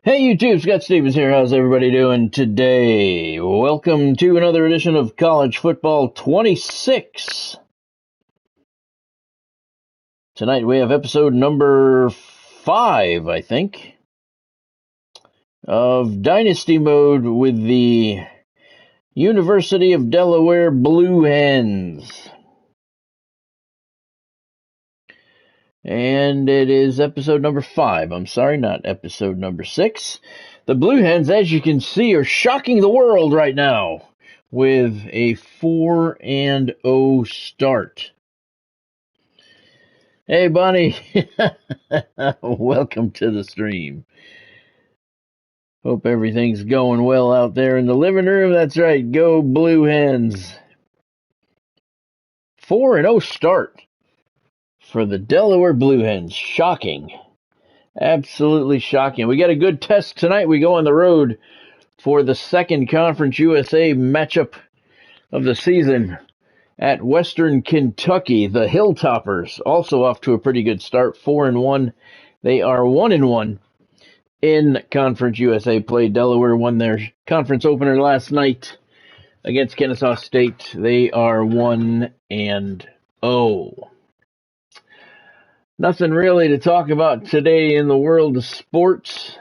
Hey YouTube, Scott Stevens here. How's everybody doing today? Welcome to another edition of College Football 26. Tonight we have episode number 5, I think, of Dynasty Mode with the University of Delaware Blue Hens. And it is episode number 5. I'm sorry, not episode number 6. The Blue Hens, as you can see, are shocking the world right now with a 4-0 start. Hey, Bonnie. Welcome to the stream. Hope everything's going well out there in the living room. That's right. Go Blue Hens. 4-0 start for the Delaware Blue Hens. Shocking. Absolutely shocking. We got a good test tonight. We go on the road for the second Conference USA matchup of the season at Western Kentucky. The Hilltoppers also off to a pretty good start, 4-1. They are 1-1 in Conference USA play. Delaware won their conference opener last night against Kennesaw State. They are 1-0. Nothing really to talk about today in the world of sports.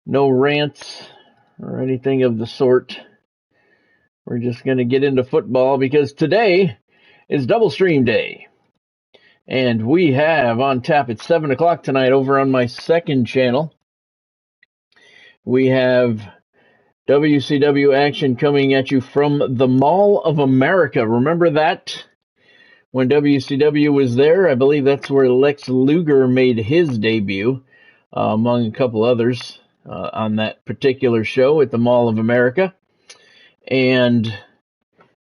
No rants or anything of the sort. We're just going to get into football because today is Double Stream Day. And we have on tap at 7 o'clock tonight over on my second channel. We have WCW action coming at you from the Mall of America. Remember that? When WCW was there, I believe that's where Lex Luger made his debut, among a couple others, on that particular show at the Mall of America. And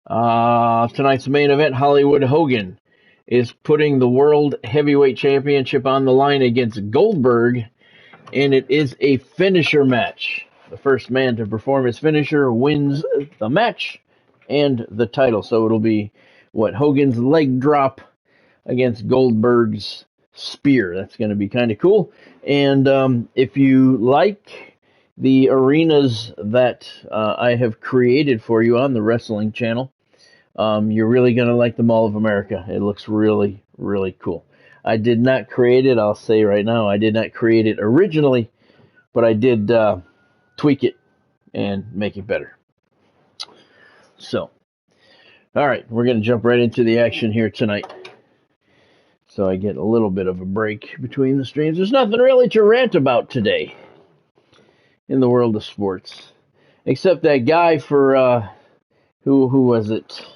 tonight's main event, Hollywood Hogan is putting the World Heavyweight Championship on the line against Goldberg, and it is a finisher match. The first man to perform his finisher wins the match and the title. So it'll be Hogan's leg drop against Goldberg's spear. That's going to be kind of cool. And if you like the arenas that I have created for you on the wrestling channel, you're really going to like the Mall of America. It looks really, really cool. I did not create it. I'll say right now, I did not create it originally, but I did tweak it and make it better. So, all right, we're going to jump right into the action here tonight. So I get a little bit of a break between the streams. There's nothing really to rant about today in the world of sports, except that guy for who was it?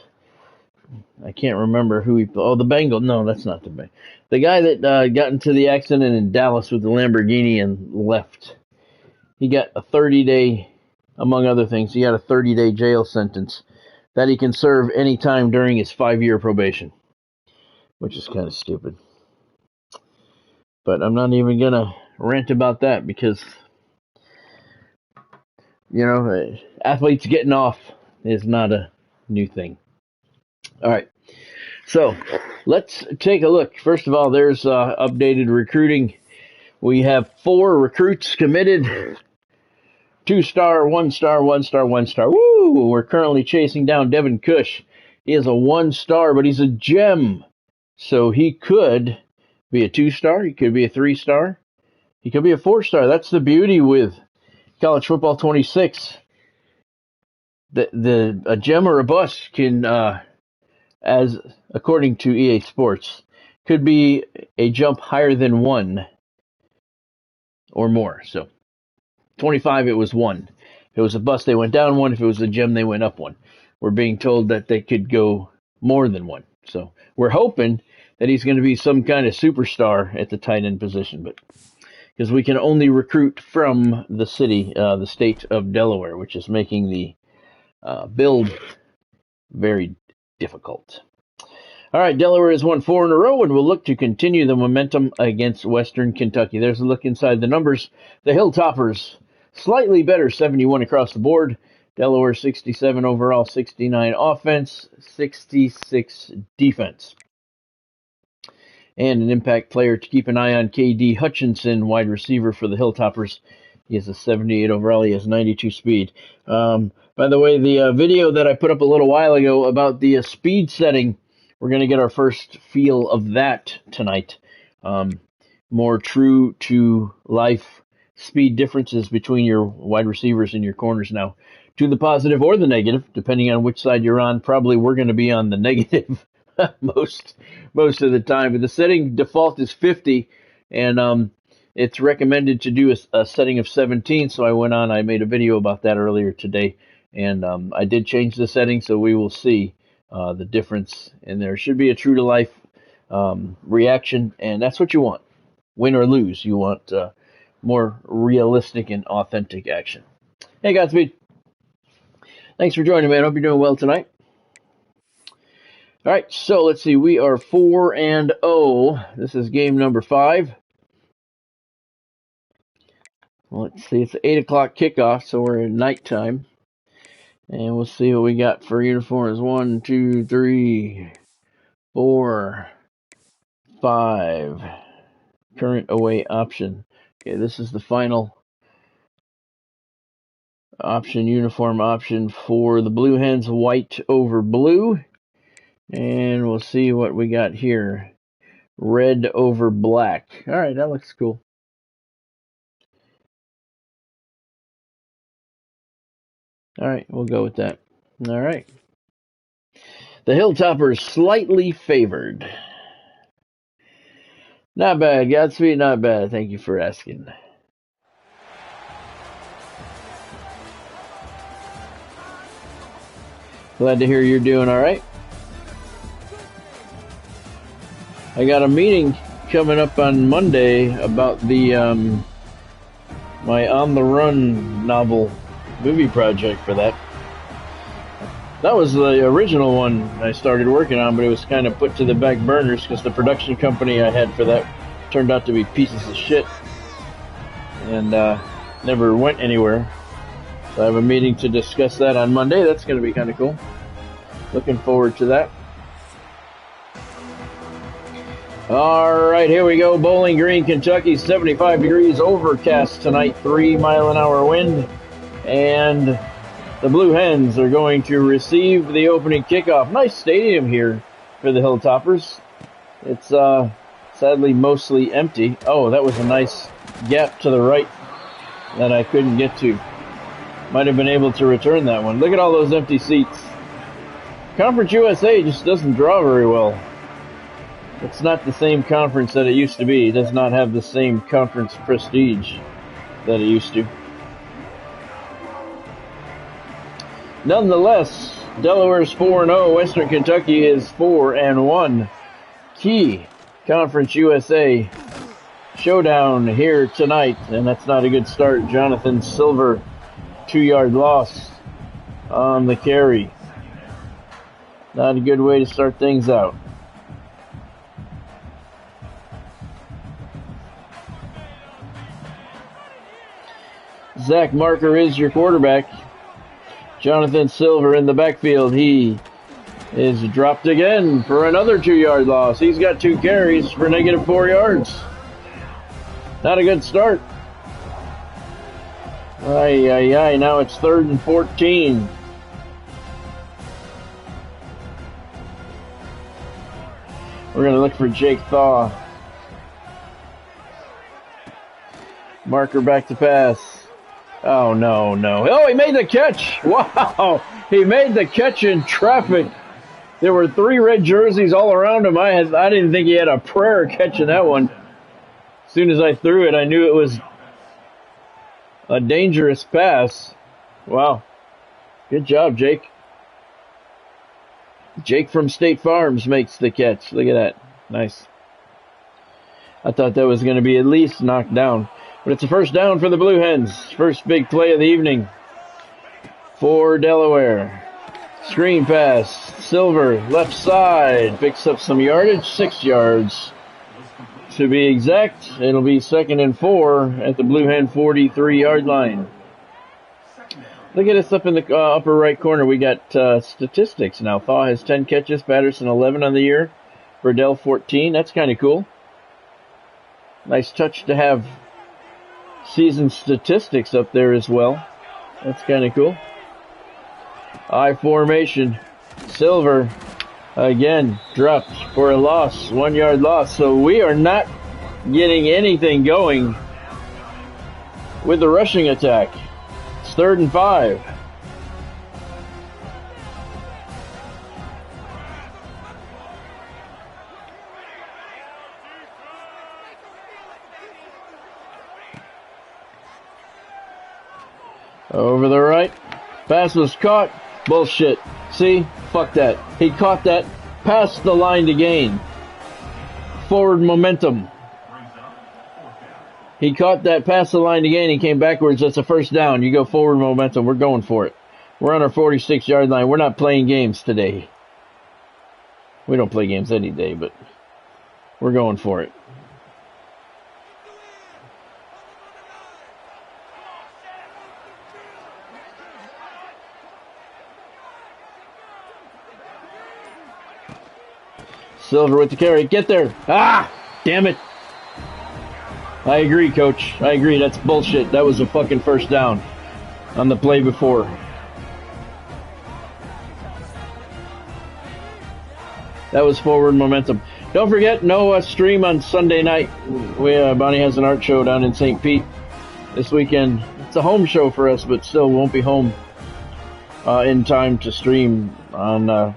I can't remember who he. Oh, the Bengal. No, that's not the Bengal. The guy that got into the accident in Dallas with the Lamborghini and left. He got a 30-day, among other things, he got a 30-day jail sentence that he can serve any time during his 5-year probation, which is kind of stupid. But I'm not even going to rant about that because, athletes getting off is not a new thing. All right, so let's take a look. First of all, there's updated recruiting. We have 4 recruits committed. 2-star, 1-star, 1-star, 1-star. Woo! We're currently chasing down Devin Cush. He is a 1-star, but he's a gem. So he could be a 2-star. He could be a 3-star. He could be a 4-star. That's the beauty with College Football 26. A gem or a bust can, as according to EA Sports, could be a jump higher than 1 or more. So 25, it was 1. If it was a bust, they went down 1. If it was a gem, they went up 1. We're being told that they could go more than 1. So we're hoping that he's going to be some kind of superstar at the tight end position, but because we can only recruit from the state of Delaware, which is making the build very difficult. All right, Delaware has won 4 in a row, and will look to continue the momentum against Western Kentucky. There's a look inside the numbers. The Hilltoppers, slightly better, 71 across the board. Delaware, 67 overall, 69 offense, 66 defense. and an impact player to keep an eye on. KD Hutchinson, wide receiver for the Hilltoppers. He has a 78 overall. He has 92 speed. By the way, the video that I put up a little while ago about the speed setting, we're going to get our first feel of that tonight. More true to life speed differences between your wide receivers and your corners now, to the positive or the negative, depending on which side you're on. Probably we're going to be on the negative most of the time. But the setting default is 50, and it's recommended to do a setting of 17. So I made a video about that earlier today, and I did change the setting, so we will see the difference. And there should be a true to life reaction, and that's what you want. Win or lose, you want more realistic and authentic action. Hey, Godspeed. Thanks for joining me. I hope you're doing well tonight. All right, so let's see. We are 4-0. This is game number 5. Well, let's see. It's an 8 o'clock kickoff, so we're at nighttime. And we'll see what we got for uniforms. 1, 2, 3, 4, 5. Current away option. Okay, this is the final option, uniform option for the Blue Hens, white over blue. And we'll see what we got here. Red over black. All right, that looks cool. All right, we'll go with that. All right. The Hilltoppers slightly favored. Not bad, Godspeed, not bad. Thank you for asking. Glad to hear you're doing all right. I got a meeting coming up on Monday about the my On the Run novel movie project for that. That was the original one I started working on, but it was kind of put to the back burners because the production company I had for that turned out to be pieces of shit and never went anywhere. So I have a meeting to discuss that on Monday. That's going to be kind of cool. Looking forward to that. All right, here we go. Bowling Green, Kentucky, 75 degrees, overcast tonight, 3-mile-an-hour wind. And the Blue Hens are going to receive the opening kickoff. Nice stadium here for the Hilltoppers. It's sadly mostly empty. Oh, that was a nice gap to the right that I couldn't get to. Might have been able to return that one. Look at all those empty seats. Conference USA just doesn't draw very well. It's not the same conference that it used to be. It does not have the same conference prestige that it used to. Nonetheless, Delaware's 4-0. Western Kentucky is 4-1. Key Conference USA showdown here tonight, and that's not a good start. Jonathan Silver, 2-yard loss on the carry. Not a good way to start things out. Zach Marker is your quarterback. Jonathan Silver in the backfield. He is dropped again for another 2-yard loss. He's got 2 carries for -4 yards. Not a good start. Now it's 3rd and 14. We're going to look for Jake Thaw. Marker back to pass. Oh, no. Oh, he made the catch. Wow. He made the catch in traffic. There were 3 red jerseys all around him. I didn't think he had a prayer catching that one. As soon as I threw it, I knew it was a dangerous pass. Wow. Good job, Jake. Jake from State Farms makes the catch. Look at that. Nice. I thought that was going to be at least knocked down. But it's a first down for the Blue Hens. First big play of the evening for Delaware. Screen pass. Silver, left side. Picks up some yardage. 6 yards to be exact. It'll be 2nd and 4 at the Blue Hen 43-yard line. Look at us up in the upper right corner. We got statistics now. Thaw has 10 catches. Patterson 11 on the year. Burdell 14. That's kind of cool. Nice touch to have season statistics up there as well. That's kind of cool. I formation. Silver again dropped for a loss, 1 yard loss. So we are not getting anything going with the rushing attack. It's 3rd and 5. Over the right. Pass was caught. Bullshit. See? Fuck that. He caught that. Past the line to gain. Forward momentum. He caught that past the line to gain. He came backwards. That's a first down. You go forward momentum. We're going for it. We're on our 46-yard line. We're not playing games today. We don't play games any day, but we're going for it. Silver with the carry. Get there. Ah! Damn it. I agree, Coach. I agree. That's bullshit. That was a fucking first down on the play before. That was forward momentum. Don't forget, no stream on Sunday night. Bonnie has an art show down in St. Pete this weekend. It's a home show for us, but still won't be home in time to stream on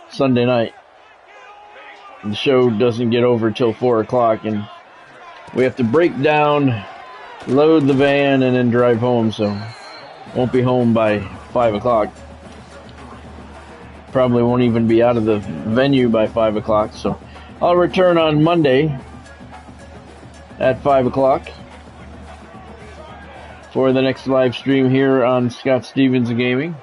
Sunday night. The show doesn't get over till 4 o'clock, and we have to break down, load the van, and then drive home, so won't be home by 5 o'clock. Probably won't even be out of the venue by 5 o'clock, so I'll return on Monday at 5 o'clock for the next live stream here on Scott Stevens Gaming.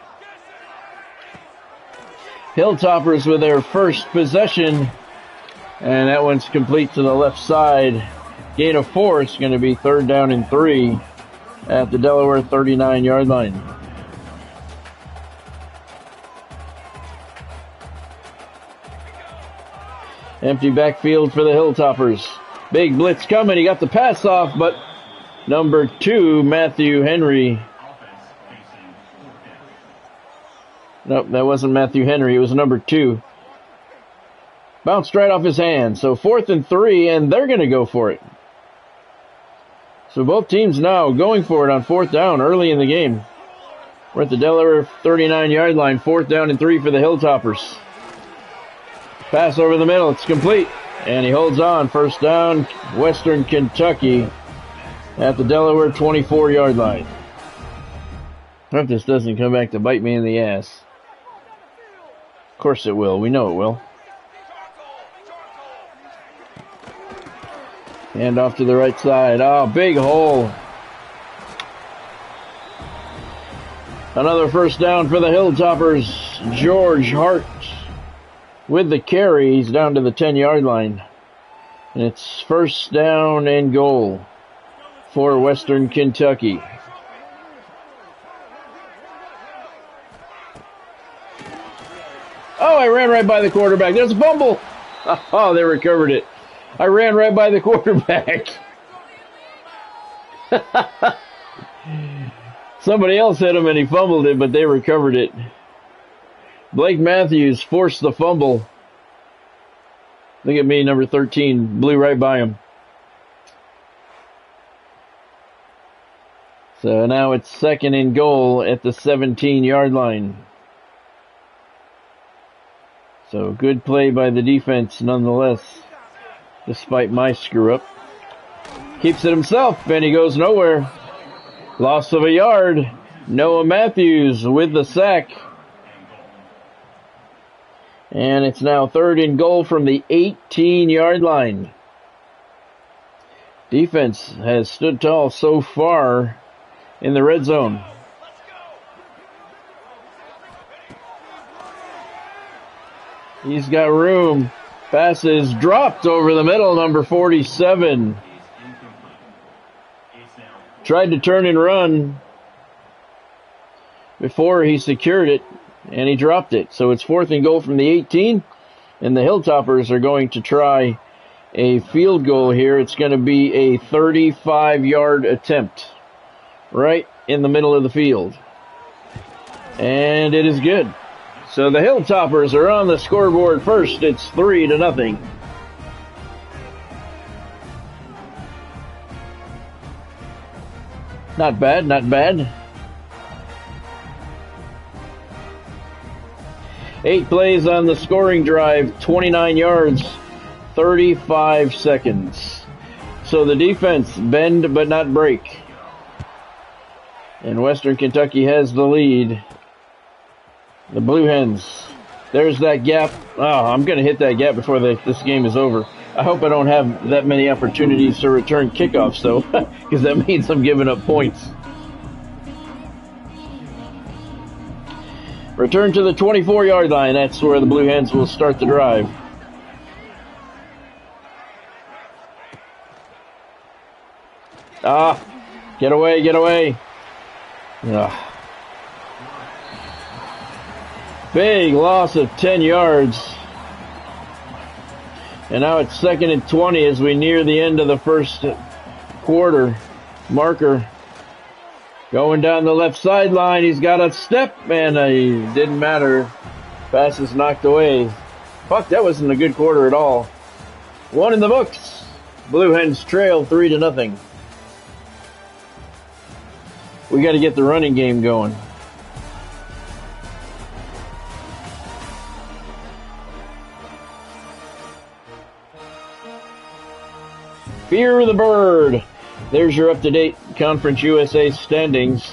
Hilltoppers with their first possession. And that one's complete to the left side. Gain of 4. It's going to be 3rd down and 3 at the Delaware 39-yard line. Empty backfield for the Hilltoppers. Big blitz coming. He got the pass off, but number 2, Matthew Henry. Nope, that wasn't Matthew Henry. It was number 2. Bounced right off his hand. So 4th and 3, and they're going to go for it. So both teams now going for it on 4th down early in the game. We're at the Delaware 39-yard line. 4th down and 3 for the Hilltoppers. Pass over the middle. It's complete. And he holds on. First down, Western Kentucky at the Delaware 24-yard line. I hope this doesn't come back to bite me in the ass. Of course it will. We know it will. And off to the right side. Oh, big hole. Another first down for the Hilltoppers. George Hart with the carry. He's down to the 10-yard line. And it's first down and goal for Western Kentucky. Oh, I ran right by the quarterback. There's a fumble. Oh, they recovered it. I ran right by the quarterback. Somebody else hit him and he fumbled it, but they recovered it. Blake Matthews forced the fumble. Look at me, number 13, blew right by him. So now it's 2nd and goal at the 17-yard line. So good play by the defense nonetheless, despite my screw-up. Keeps it himself, and he goes nowhere. Loss of a yard. Noah Matthews with the sack. And it's now 3rd and goal from the 18-yard line. Defense has stood tall so far in the red zone. He's got room. Pass is dropped over the middle, number 47. Tried to turn and run before he secured it, and he dropped it. So it's 4th and goal from the 18, and the Hilltoppers are going to try a field goal here. It's going to be a 35-yard attempt right in the middle of the field. And it is good. So the Hilltoppers are on the scoreboard first. It's 3-0. Not bad, not bad. 8 plays on the scoring drive, 29 yards, 35 seconds. So the defense, bend but not break. And Western Kentucky has the lead. The Blue Hens. There's that gap. Oh, I'm going to hit that gap before this game is over. I hope I don't have that many opportunities to return kickoffs, though, because that means I'm giving up points. Return to the 24-yard line. That's where the Blue Hens will start the drive. Get away, get away. Big loss of 10 yards. And now it's 2nd and 20 as we near the end of the first quarter. Marker going down the left sideline. He's got a step, and it didn't matter. Pass is knocked away. Fuck, that wasn't a good quarter at all. 1 in the books. Blue Hens trail 3-0. We got to get the running game going. Fear the Bird. There's your up-to-date Conference USA standings.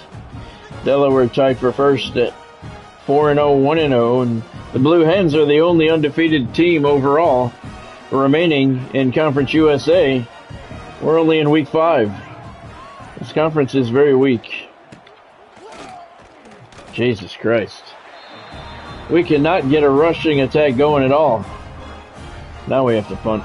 Delaware tied for first at 4-0, 1-0, and the Blue Hens are the only undefeated team overall remaining in Conference USA. We're only in week 5. This conference is very weak. Jesus Christ. We cannot get a rushing attack going at all. Now we have to punt.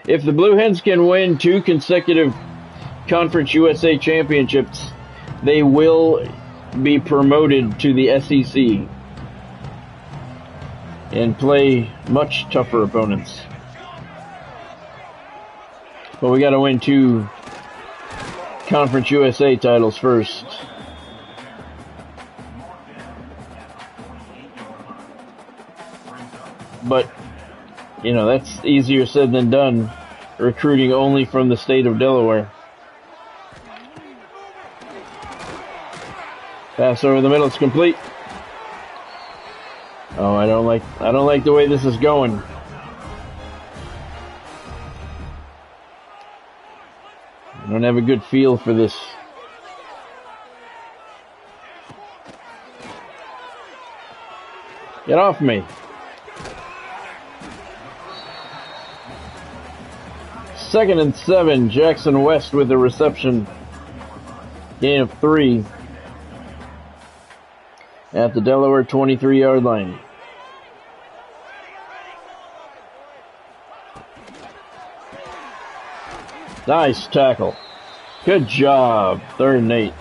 If the Blue Hens can win 2 consecutive Conference USA championships, they will be promoted to the SEC and play much tougher opponents. But we got to win 2 Conference USA titles first. But, you know, that's easier said than done, recruiting only from the state of Delaware. Pass over the middle, it's complete. Oh, I don't like the way this is going. I don't have a good feel for this. Get off me. Second and 7, Jackson West with the reception. Gain of 3 at the Delaware 23-yard line. Nice tackle. Good job. 3rd and 8.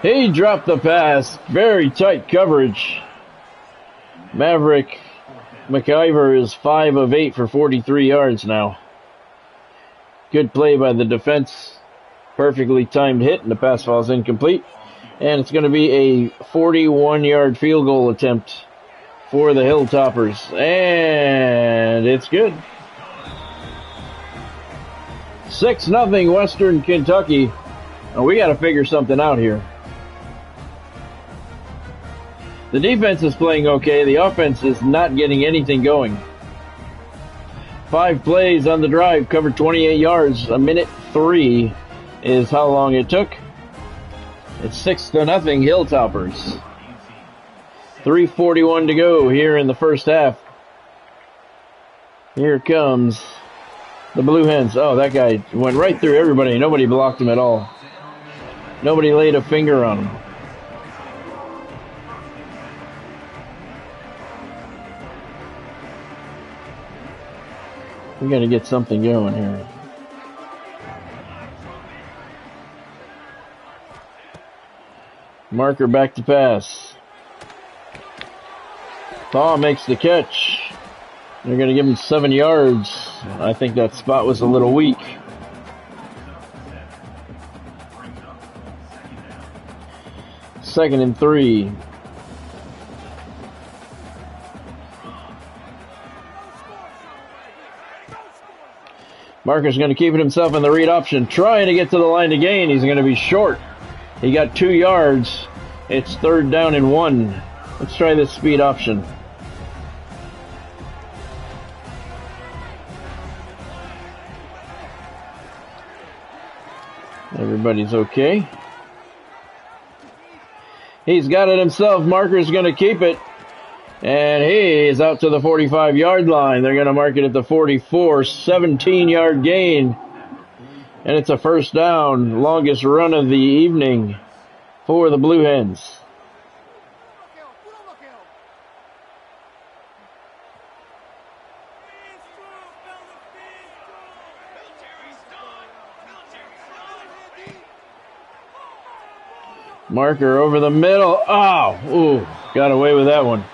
He dropped the pass. Very tight coverage. Maverick McIver is 5 of 8 for 43 yards now. Good play by the defense. Perfectly timed hit, and the pass falls incomplete. And it's going to be a 41-yard field goal attempt for the Hilltoppers. And it's good. 6-0 Western Kentucky. Oh, we got to figure something out here. The defense is playing okay. The offense is not getting anything going. 5 plays on the drive, covered 28 yards. 1:03 is how long it took. It's 6-0 Hilltoppers. 3:41 to go here in the first half. Here comes the Blue Hens. Oh, that guy went right through everybody. Nobody blocked him at all. Nobody laid a finger on him. We got to get something going here. Marker back to pass. Thaw makes the catch. They're going to give him 7 yards. I think that spot was a little weak. Second and 3. Marker's going to keep it himself in the read option, trying to get to the line to gain. He's going to be short. He got 2 yards. It's 3rd down and 1. Let's try this speed option. Everybody's okay. He's got it himself. Marker's going to keep it. And he is out to the 45-yard line. They're going to mark it at the 44, 17-yard gain. And it's a first down, longest run of the evening for the Blue Hens. Marker over the middle. Oh, ooh, got away with that one.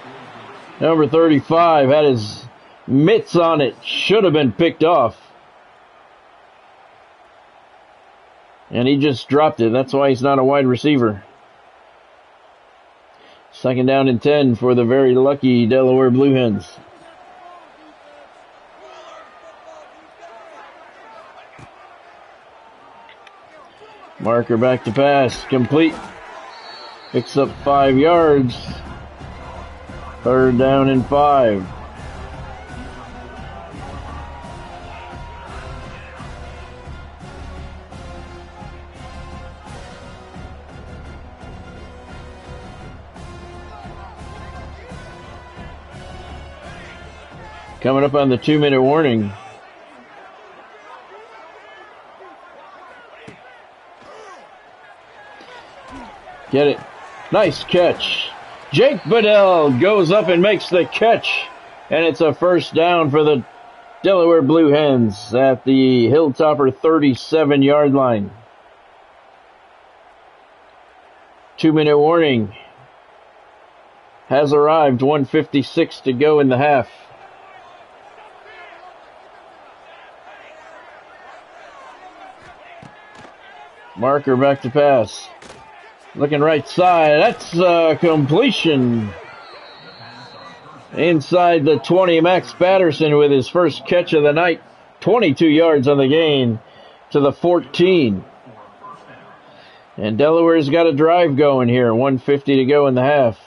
Number 35 had his mitts on it. Should have been picked off. And he just dropped it. That's why he's not a wide receiver. 2nd down and 10 for the very lucky Delaware Blue Hens. Marker back to pass. Complete. Picks up 5 yards. 3rd down and 5. Coming up on the 2-minute warning. Get it. Nice catch. Jake Bedell goes up and makes the catch. And it's a first down for the Delaware Blue Hens at the Hilltopper 37-yard line. 2-minute warning has arrived. 1:56 to go in the half. Marker back to pass. Looking right side. That's a completion. Inside the 20, Max Patterson with his first catch of the night. 22 yards on the gain to the 14. And Delaware's got a drive going here. 1:50 to go in the half.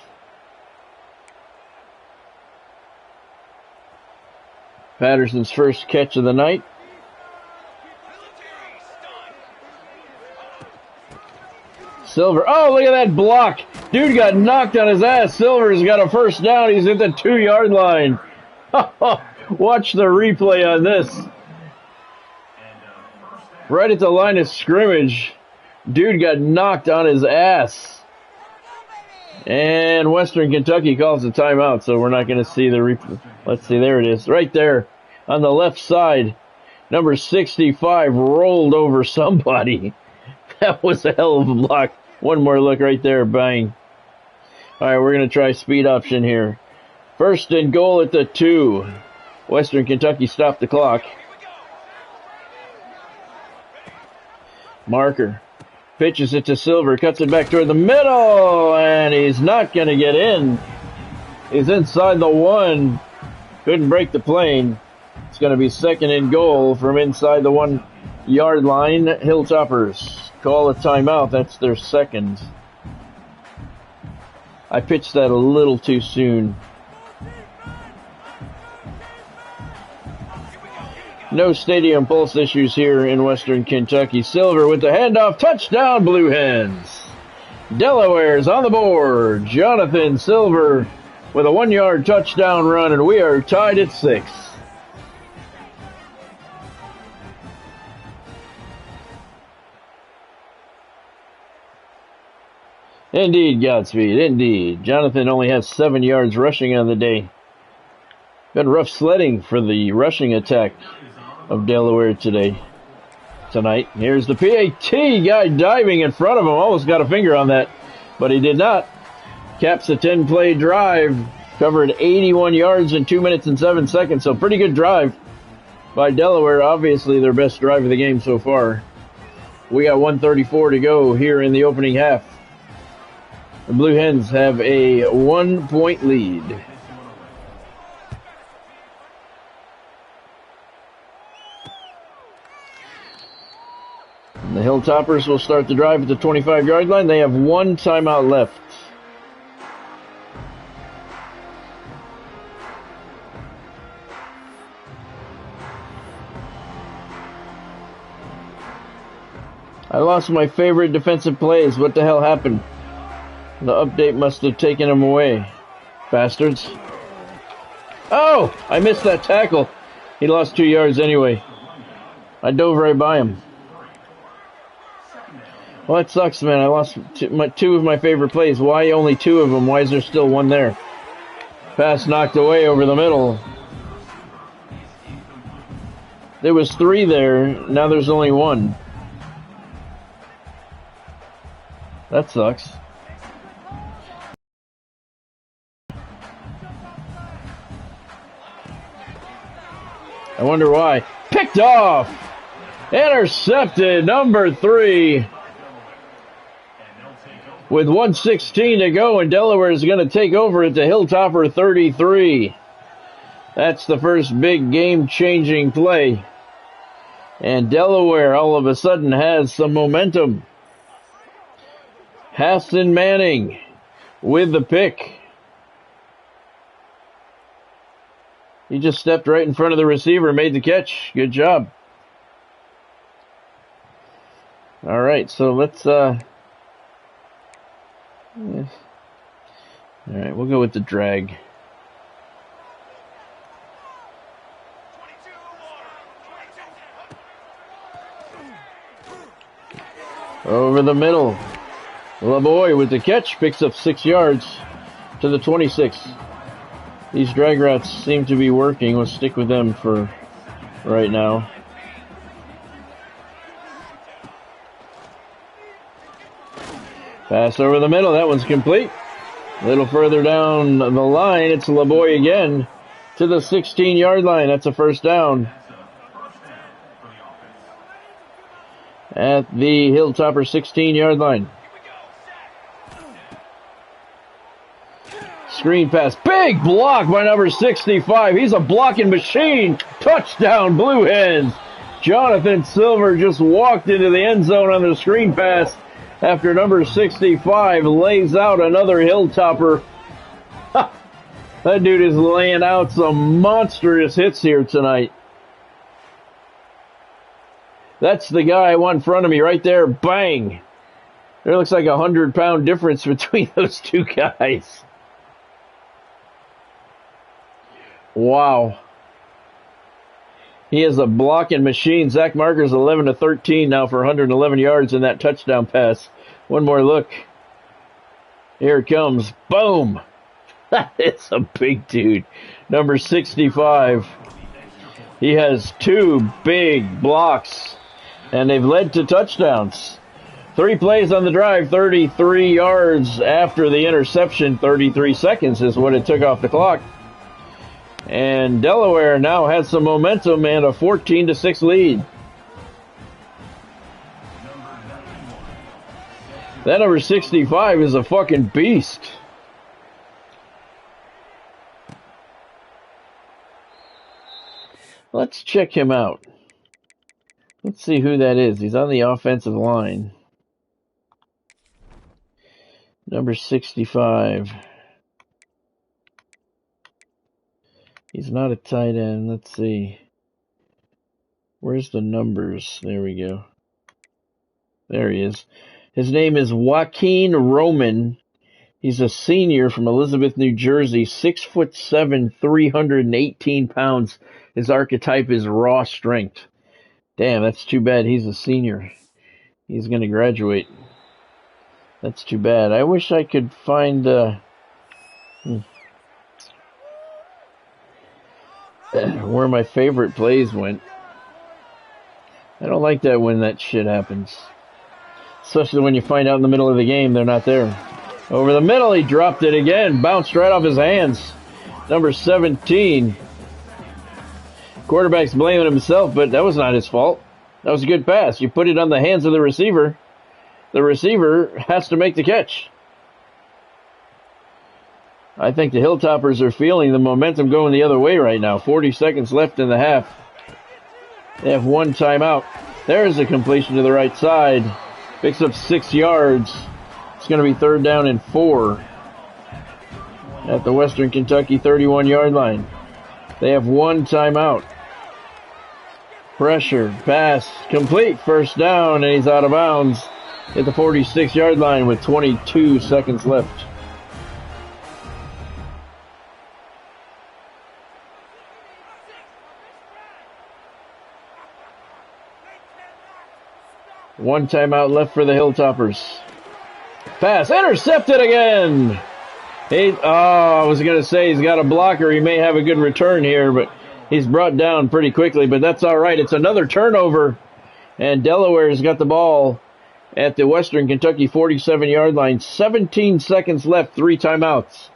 Patterson's first catch of the night. Silver. Oh, look at that block. Dude got knocked on his ass. Silver's got a first down. He's at the 2-yard line. Watch the replay on this. Right at the line of scrimmage. Dude got knocked on his ass. And Western Kentucky calls a timeout, so we're not going to see the replay. Let's see, there it is. Right there on the left side. Number 65 rolled over somebody. That was a hell of a block. One more look right there. Bang. All right, we're going to try speed option here. 1st and goal at the 2. Western Kentucky stopped the clock. Marker pitches it to Silver. Cuts it back toward the middle. And he's not going to get in. He's inside the 1. Couldn't break the plane. It's going to be 2nd and goal from inside the 1-yard line. Hilltoppers call a timeout. That's their 2nd. I pitched that a little too soon. No stadium pulse issues here in Western Kentucky. Silver with the handoff. Touchdown, Blue Hens. Delaware's on the board. Jonathan Silver with a 1-yard touchdown run, and we are tied at 6. Indeed, Godspeed. Indeed. Jonathan only has 7 yards rushing on the day. Been rough sledding for the rushing attack of Delaware tonight. Here's the PAT guy diving in front of him. Almost got a finger on that, but he did not. Caps a 10-play drive. Covered 81 yards in 2 minutes and 7 seconds. So pretty good drive by Delaware. Obviously their best drive of the game so far. We got 1:34 to go here in the opening half. The Blue Hens have a 1-point lead. And the Hilltoppers will start the drive at the 25-yard line. They have 1 timeout left. I lost my favorite defensive plays. What the hell happened? The update must have taken them away. Bastards. Oh! I missed that tackle. He lost 2 yards anyway. I dove right by him. Well, that sucks, man. I lost 2 of my favorite plays. Why only 2 of them? Why is there still 1 there? Pass knocked away over the middle. There was 3 there. Now there's only 1. That sucks. I wonder why. Picked off! Intercepted, number 3. With 1:16 to go, and Delaware is going to take over at the Hilltopper 33. That's the first big game-changing play. And Delaware all of a sudden has some momentum. Haston Manning with the pick. He just stepped right in front of the receiver, made the catch. Good job. All right, so let's all right, we'll go with the drag. Over the middle. LaBoy with the catch, picks up 6 yards to the 26. These drag routes seem to be working. We'll stick with them for right now. Pass over the middle. That one's complete. A little further down the line, it's LaBoy again to the 16-yard line. That's a first down. At the Hilltopper 16-yard line. Screen pass. Big block by number 65. He's a blocking machine. Touchdown, Blue Hens. Jonathan Silver just walked into the end zone on the screen pass after number 65 lays out another Hilltopper. That dude is laying out some monstrous hits here tonight. That's the guy I want in front of me right there. Bang. There looks like 100-pound difference between those 2 guys. Wow. He is a blocking machine. Zach Marker's 11-13 now for 111 yards in that touchdown pass. One more look. Here it comes. Boom. It's a big dude. Number 65. He has 2 big blocks, and they've led to touchdowns. 3 plays on the drive, 33 yards after the interception. 33 seconds is what it took off the clock. And Delaware now has some momentum and a 14-6 lead. That number 65 is a fucking beast. Let's check him out. Let's see who that is. He's on the offensive line. Number 65. He's not a tight end. Let's see. Where's the numbers? There we go. There he is. His name is Joaquin Roman. He's a senior from Elizabeth, New Jersey. 6'7", 318 pounds. His archetype is raw strength. Damn, that's too bad. He's a senior. He's going to graduate. That's too bad. I wish I could find where my favorite plays went. I don't like that when that shit happens. Especially when you find out in the middle of the game they're not there. Over the middle, he dropped it again. Bounced right off his hands. Number 17. Quarterback's blaming himself, but that was not his fault. That was a good pass. You put it on the hands of the receiver. The receiver has to make the catch. I think the Hilltoppers are feeling the momentum going the other way right now. 40 seconds left in the half. They have one timeout. There's a completion to the right side. Picks up 6 yards. It's going to be 3rd down and 4 at the Western Kentucky 31-yard line. They have one timeout. Pressure, pass, complete, 1st down, and he's out of bounds at the 46-yard line with 22 seconds left. One timeout left for the Hilltoppers. Pass intercepted again. I was going to say he's got a blocker. He may have a good return here, but he's brought down pretty quickly. But that's all right. It's another turnover, and Delaware's got the ball at the Western Kentucky 47-yard line. 17 seconds left, 3 timeouts.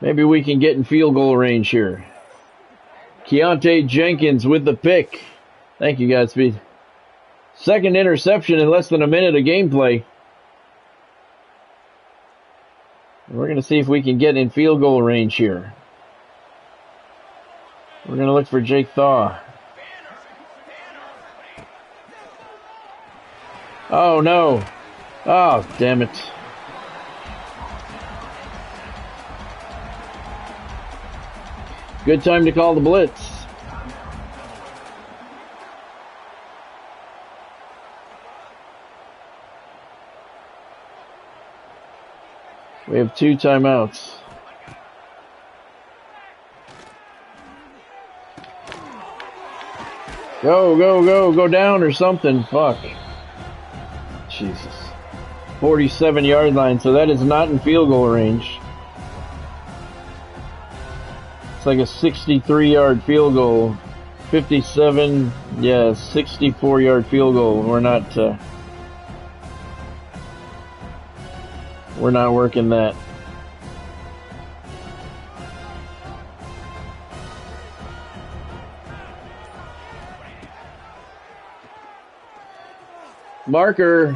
Maybe we can get in field goal range here. Keontae Jenkins with the pick. Thank you, Godspeed. Second interception in less than a minute of gameplay. We're going to see if we can get in field goal range here. We're going to look for Jake Thaw. Oh, no. Oh, damn it. Good time to call the blitz. We have 2 timeouts. Go down or something. Fuck. Jesus. 47-yard line, so that is not in field goal range. It's like a 63-yard field goal. 57, yeah, 64-yard field goal. We're not working that. Marker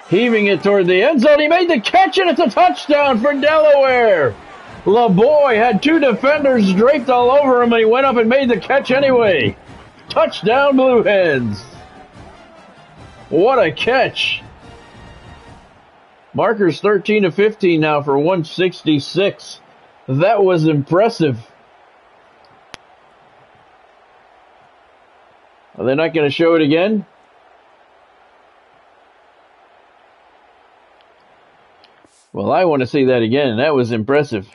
heaving it toward the end zone. He made the catch, and it's a touchdown for Delaware. LeBoy had 2 defenders draped all over him, and he went up and made the catch anyway. Touchdown, Blueheads. What a catch. Marker's 13 of 15 now for 166. That was impressive. Are they not going to show it again? Well, I want to see that again. That was impressive.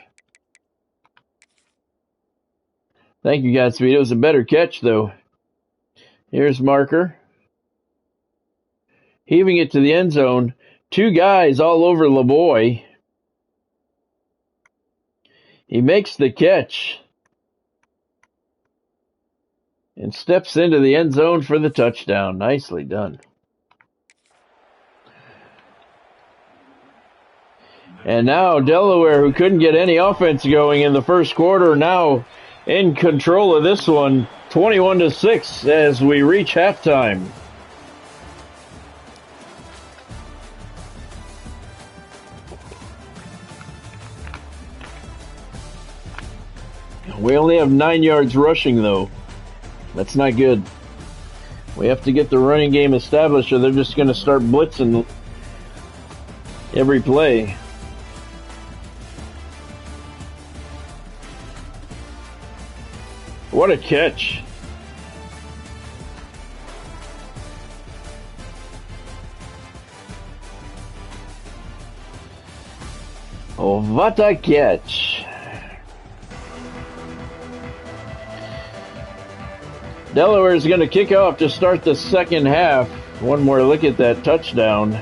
Thank you, Godspeed. It was a better catch, though. Here's Marker. Heaving it to the end zone. 2 guys all over LeBoy. He makes the catch. And steps into the end zone for the touchdown. Nicely done. And now Delaware, who couldn't get any offense going in the first quarter, now in control of this one, 21-6 as we reach halftime. We only have 9 yards rushing, though. That's not good. We have to get the running game established, or they're just going to start blitzing every play. What a catch. Oh, what a catch. Delaware is going to kick off to start the second half. One more look at that touchdown.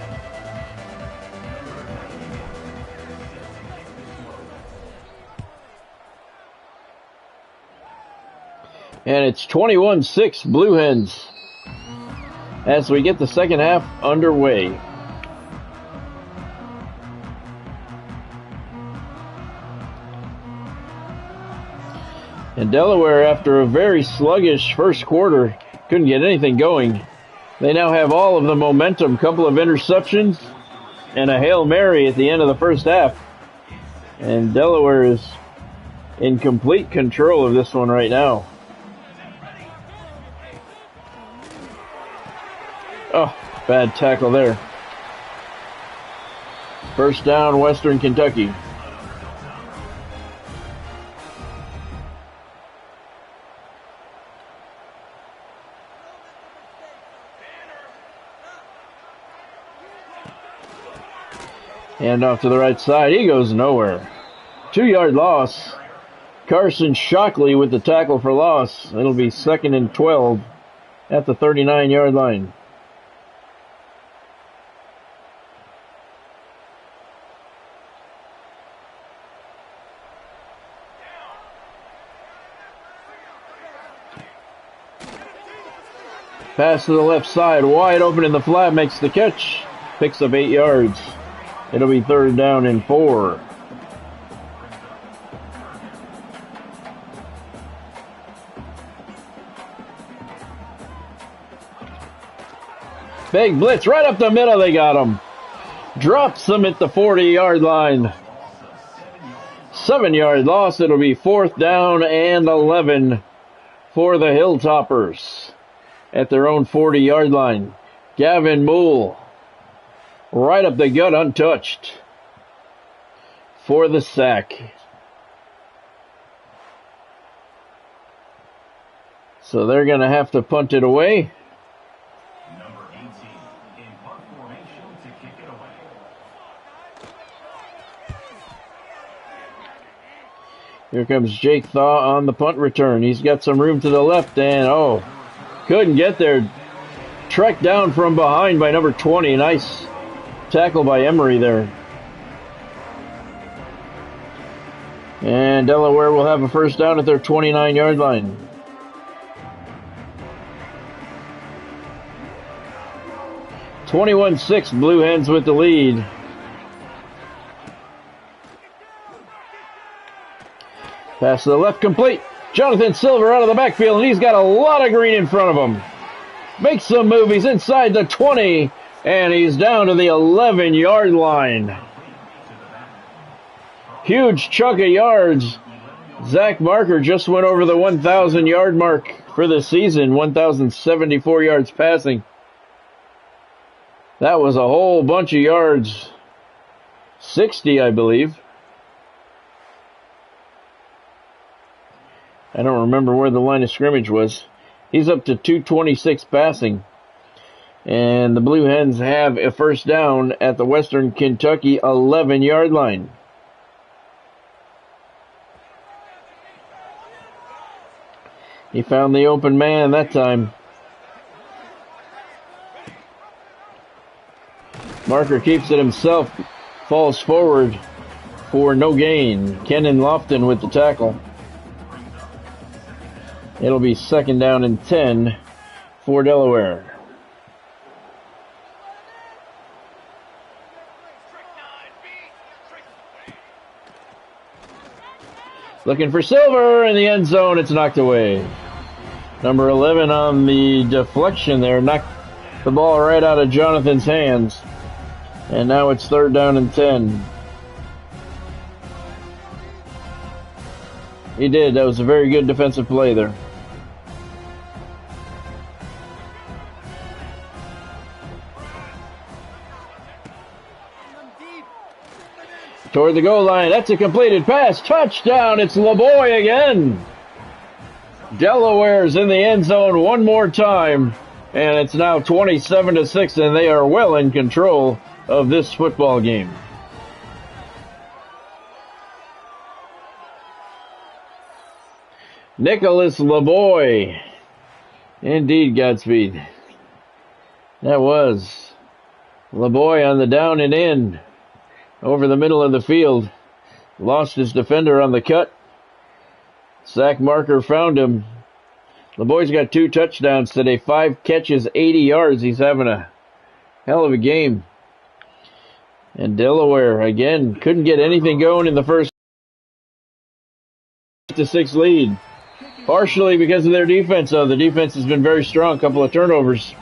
And it's 21-6 Blue Hens as we get the second half underway. And Delaware, after a very sluggish first quarter, couldn't get anything going. They now have all of the momentum, couple of interceptions, and a Hail Mary at the end of the first half. And Delaware is in complete control of this one right now. Oh, bad tackle there. First down, Western Kentucky. Hand off to the right side. He goes nowhere. 2-yard loss. Carson Shockley with the tackle for loss. It'll be 2nd and 12 at the 39-yard line. Pass to the left side, wide open in the flat, makes the catch. Picks up 8 yards. It'll be 3rd down and 4. Big blitz right up the middle, they got him. Drops him at the 40-yard line. 7-yard loss, it'll be 4th down and 11 for the Hilltoppers at their own 40-yard line. Gavin Moole right up the gut, untouched for the sack. So they're going to have to punt it away. Number 18 in punt formation to kick it away. Here comes Jake Thaw on the punt return. He's got some room to the left and couldn't get there. Trekked down from behind by number 20. Nice tackle by Emery there. And Delaware will have a first down at their 29-yard line. (21-6) Blue Hens with the lead. Pass to the left, complete. Jonathan Silver out of the backfield, and he's got a lot of green in front of him. Makes some move. He's inside the 20, and he's down to the 11-yard line. Huge chunk of yards. Zach Marker just went over the 1,000-yard mark for the season, 1,074 yards passing. That was a whole bunch of yards. 60, I believe. I don't remember where the line of scrimmage was. He's up to 226 passing. And the Blue Hens have a first down at the Western Kentucky 11-yard line. He found the open man that time. Marker keeps it himself, falls forward for no gain. Kenan Lofton with the tackle. It'll be 2nd down and 10 for Delaware. Looking for Silver in the end zone. It's knocked away. Number 11 on the deflection there. Knocked the ball right out of Jonathan's hands. And now it's 3rd down and 10. He did. That was a very good defensive play there. Toward the goal line. That's a completed pass. Touchdown. It's LeBoy again. Delaware's in the end zone one more time. And it's now 27-6, and they are well in control of this football game. Nicholas LeBoy. Indeed, Godspeed. That was LeBoy on the down and in. Over the middle of the field. Lost his defender on the cut. Zach Marker found him. The boy's got 2 touchdowns today, 5 catches, 80 yards. He's having a hell of a game. And Delaware, again, couldn't get anything going in the first 6 lead. Partially because of their defense, though. The defense has been very strong. Couple of turnovers.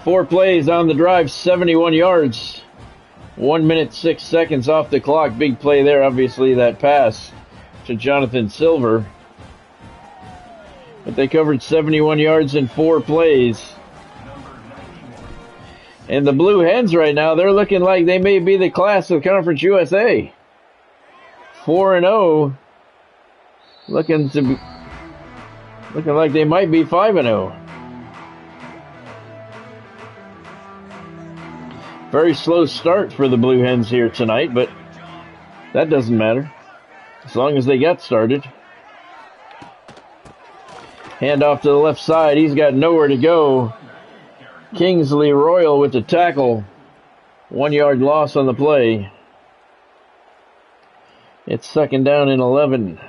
4 plays on the drive, 71 yards. 1 minute, 6 seconds off the clock. Big play there, obviously, that pass to Jonathan Silver. But they covered 71 yards in 4 plays. And the Blue Hens right now, they're looking like they may be the class of Conference USA. 4-0. Looking like they might be 5-0. Very slow start for the Blue Hens here tonight, but that doesn't matter as long as they got started. Hand off to the left side. He's got nowhere to go. Kingsley Royal with the tackle. 1 yard loss on the play. It's 2nd down and 11.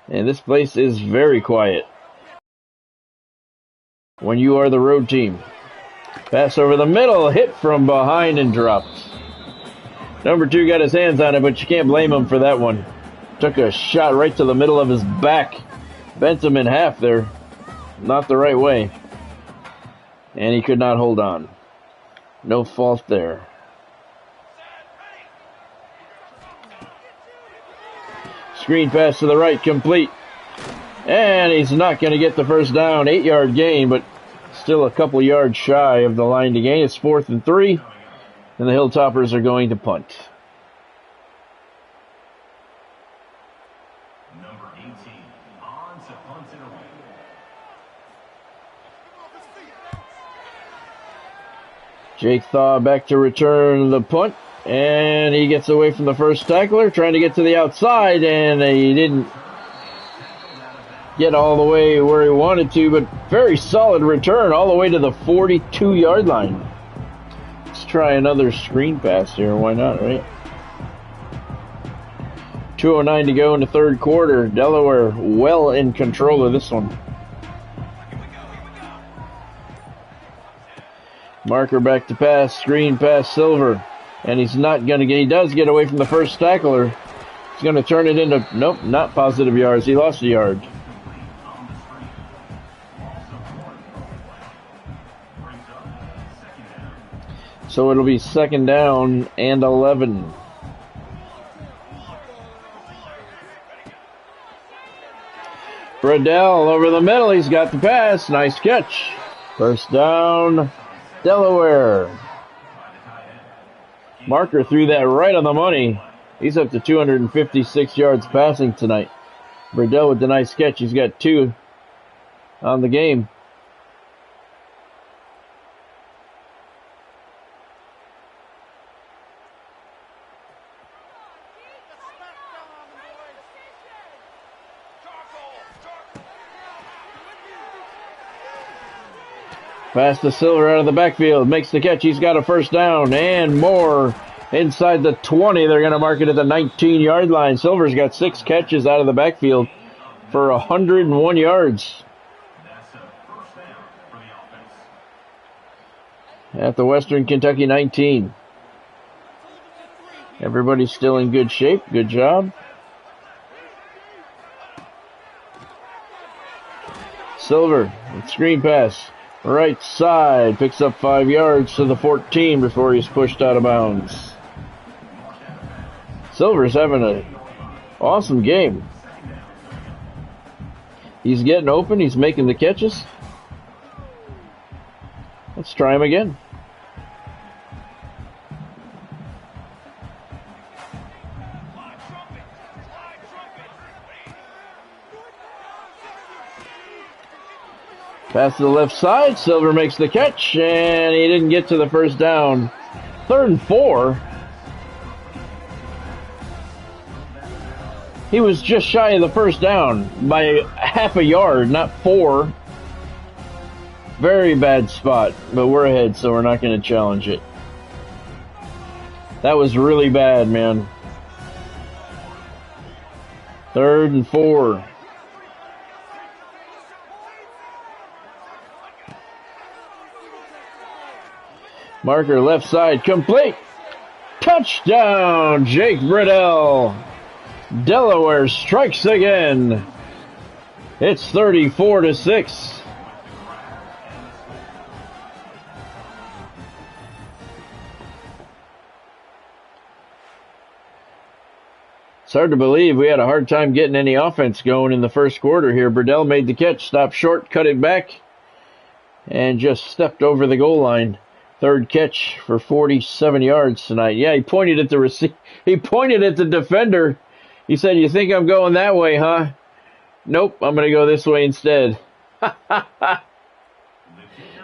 And this place is very quiet when you are the road team. Pass over the middle, hit from behind and dropped. Number 2 got his hands on it, but you can't blame him for that one. Took a shot right to the middle of his back. Bent him in half there. Not the right way. And he could not hold on. No fault there. Screen pass to the right, complete. And he's not going to get the first down. 8 yard gain, but still a couple yards shy of the line to gain. It's 4th and 3. And the Hilltoppers are going to punt. Number 18 on to punt it away. Jake Thaw back to return the punt. And he gets away from the first tackler, trying to get to the outside, and he didn't get all the way where he wanted to, but very solid return all the way to the 42 yard line. Let's try another screen pass here. Why not, right? 2:09 to go in the 3rd quarter. Delaware well in control of this one. Marker back to pass. Screen pass Silver. And he's not going to get, he does get away from the first tackler. He's going to turn it into, nope, not positive yards. He lost a yard. So it'll be 2nd down and 11. Bradell over the middle. He's got the pass. Nice catch. 1st down, Delaware. Marker threw that right on the money. He's up to 256 yards passing tonight. Bradell with the nice catch. He's got 2 on the game. Pass to Silver out of the backfield. Makes the catch. He's got a 1st down and more. Inside the 20. They're going to mark it at the 19 yard line. Silver's got 6 catches out of the backfield for 101 yards. That's a 1st down for the offense. At the Western Kentucky 19. Everybody's still in good shape. Good job. Silver, screen pass. Right side, picks up 5 yards to the 14 before he's pushed out of bounds. Silver's having an awesome game. He's getting open, he's making the catches. Let's try him again. Pass to the left side. Silver makes the catch, and he didn't get to the 1st down. 3rd and 4. He was just shy of the 1st down by half a yard, not 4. Very bad spot, but we're ahead, so we're not going to challenge it. That was really bad, man. 3rd and 4. Marker left side, complete. Touchdown, Jake Bradell. Delaware strikes again. It's 34-6. It's hard to believe we had a hard time getting any offense going in the first quarter here. Bradell made the catch, stopped short, cut it back, and just stepped over the goal line. 3rd catch for 47 yards tonight. Yeah, he pointed at the He pointed at the defender. He said, "You think I'm going that way, huh?" "Nope, I'm going to go this way instead."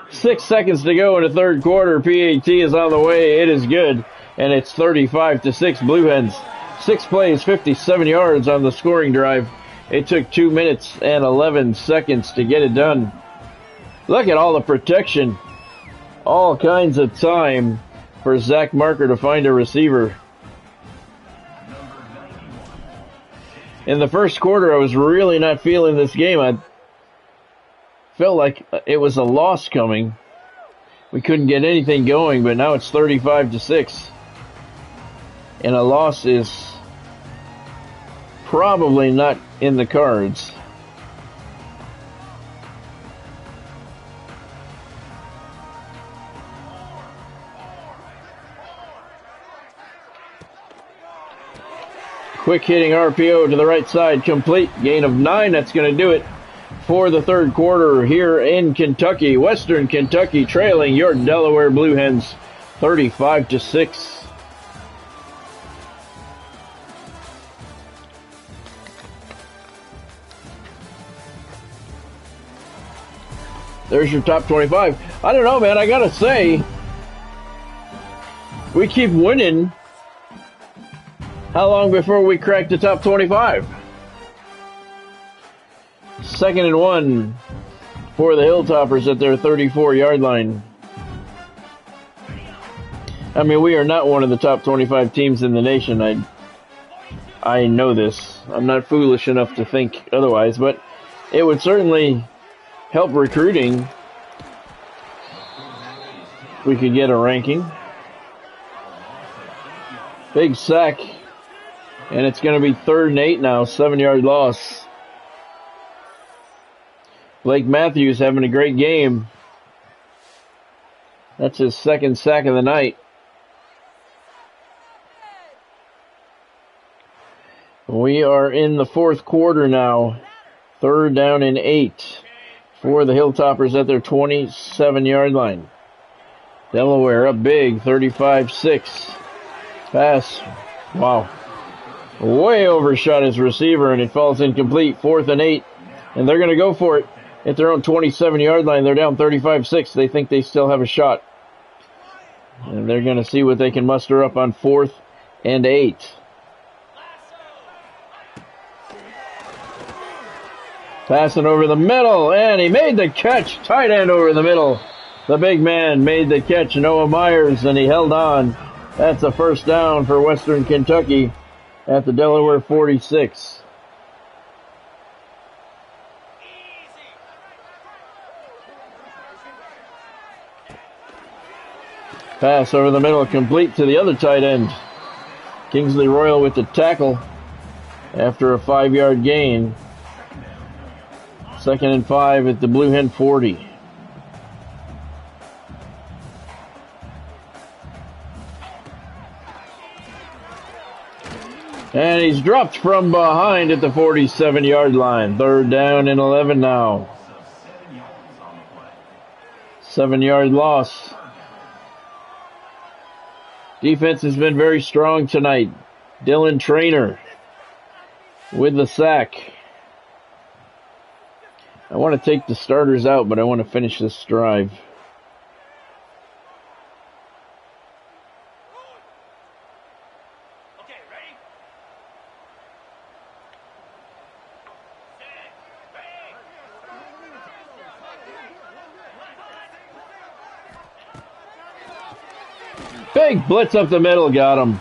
6 seconds to go in the 3rd quarter. PAT is on the way. It is good, and it's 35-6 Blue Hens. 6 plays, 57 yards on the scoring drive. It took 2 minutes and 11 seconds to get it done. Look at all the protection. All kinds of time for Zach Marker to find a receiver. In the first quarter, I was really not feeling this game. I felt like it was a loss coming. We couldn't get anything going, but now it's 35-6. And a loss is probably not in the cards. Quick hitting RPO to the right side, complete. Gain of 9, that's going to do it for the 3rd quarter here in Kentucky. Western Kentucky trailing your Delaware Blue Hens 35-6. There's your top 25. I don't know, man. I got to say, we keep winning. How long before we crack the top 25? 2nd and 1 for the Hilltoppers at their 34-yard line. I mean, we are not one of the top 25 teams in the nation. I know this. I'm not foolish enough to think otherwise, but it would certainly help recruiting. We could get a ranking. Big sack. And it's going to be 3rd and 8 now, 7-yard loss. Blake Matthews having a great game. That's his 2nd sack of the night. We are in the 4th quarter now. 3rd down and 8 for the Hilltoppers at their 27-yard line. Delaware up big, 35-6. Pass. Wow. Way overshot his receiver, and it falls incomplete. 4th and 8, and they're going to go for it at their own 27-yard line. They're down 35-6. They think they still have a shot, and they're going to see what they can muster up on 4th and 8. Passing over the middle, and he made the catch. Tight end over the middle. The big man made the catch, Noah Myers, and he held on. That's a 1st down for Western Kentucky at the Delaware 46. Pass over the middle, complete to the other tight end. Kingsley Royal with the tackle after a 5-yard gain. 2nd and 5 at the Blue Hen 40. And he's dropped from behind at the 47-yard line. 3rd down and 11 now. 7-yard loss. Defense has been very strong tonight. Dylan Traynor with the sack. I want to take the starters out, but I want to finish this drive. Big blitz up the middle, got him.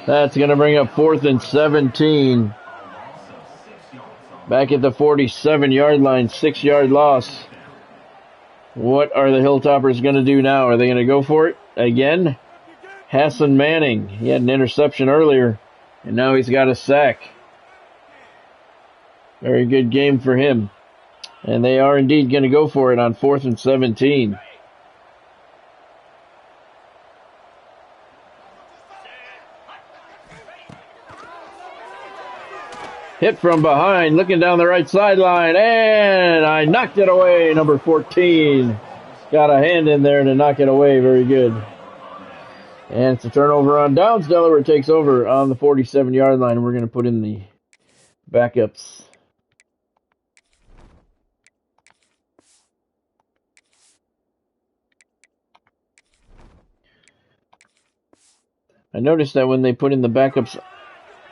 That's going to bring up 4th and 17 Back at the 47-yard line, 6-yard loss. What are the Hilltoppers going to do now? Are they going to go for it again? Hassan Manning, he had an interception earlier, and now he's got a sack. Very good game for him. And they are indeed going to go for it on 4th and 17. Hit from behind, looking down the right sideline, and I knocked it away. Number 14 got a hand in there to knock it away. Very good. And it's a turnover on downs. Delaware takes over on the 47-yard line. We're going to put in the backups. I noticed that when they put in the backups,